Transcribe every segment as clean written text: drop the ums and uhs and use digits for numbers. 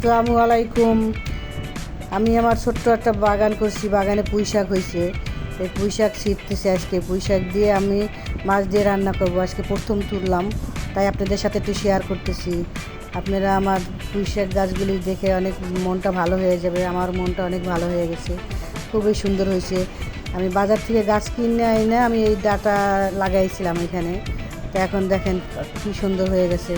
আসসালামু আলাইকুম। আমি আমার ছোট্ট একটা বাগান করছি, বাগানে পুঁই শাক হয়েছে। এই পুঁই শাক ছিঁড়তেছি আজকে। পুঁই শাক দিয়ে আমি মাছ দিয়ে রান্না করব। আজকে প্রথম তুললাম, তাই আপনাদের সাথে একটু শেয়ার করতেছি। আপনারা আমার পুঁই শাক গাছগুলি দেখে অনেক মনটা ভালো হয়ে যাবে। আমার মনটা অনেক ভালো হয়ে গেছে, খুবই সুন্দর হয়েছে। আমি বাজার থেকে গাছ কিনে এনে আমি এই ডাটা লাগাইছিলাম এখানে, তো এখন দেখেন কী সুন্দর হয়ে গেছে।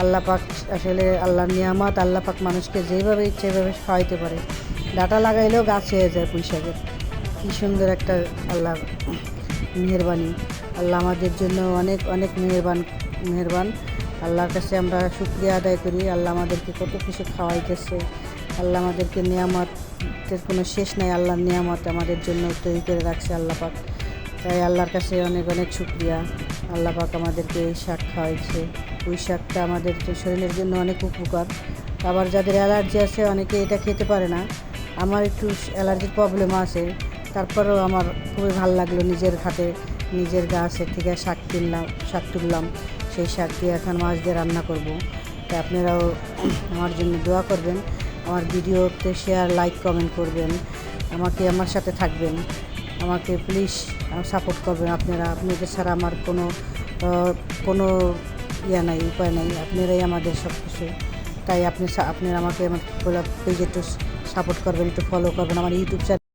আল্লাহ পাক আসলে আল্লাহর নিয়ামত। আল্লাহ পাক মানুষকে যেভাবে ইচ্ছে সেভাবে খাওয়াইতে পারে। ডাঁটা লাগাইলেও গাছ হয়ে যায় পুঁই শাকের। কী সুন্দর একটা আল্লাহর মেহেরবানি। আল্লাহ আমাদের জন্য অনেক অনেক মেহেরবান। আল্লাহর কাছে আমরা শুকরিয়া আদায় করি। আল্লাহ আমাদেরকে কত কিছু খাওয়াইতেছে। আল্লাহ আমাদেরকে নিয়ামতের কোনো শেষ নাই। আল্লাহর নিয়ামত আমাদের জন্য তৈরি করে রাখছে আল্লাহ পাক। তাই আল্লাহর কাছে অনেক অনেক শুকরিয়া। আল্লাহ পাক আমাদেরকে এই শাক খাওয়াইছে। পুঁই শাকটা আমাদের শরীরের জন্য অনেক উপকার। আবার যাদের অ্যালার্জি আছে অনেকে এটা খেতে পারে না। আমার একটু অ্যালার্জির প্রবলেম আছে, তারপরেও আমার খুবই ভালো লাগলো। নিজের হাতে নিজের গাছের থেকে শাক তুললাম। সেই শাক দিয়ে এখন মাছ দিয়ে রান্না করব। তাই আপনারাও আমার জন্য দোয়া করবেন, আমার ভিডিওতে শেয়ার, লাইক, কমেন্ট করবেন, আমার সাথে থাকবেন। আমাকে প্লিজ সাপোর্ট করবেন আপনারা। আপনাদের ছাড়া আমার কোনো নাই, উপায় নাই। আপনারাই আমাদের সব কিছু। তাই আপনারা আমাকে আমার পেজে একটু সাপোর্ট করবেন, একটু ফলো করবেন আমার ইউটিউব চ্যানেল।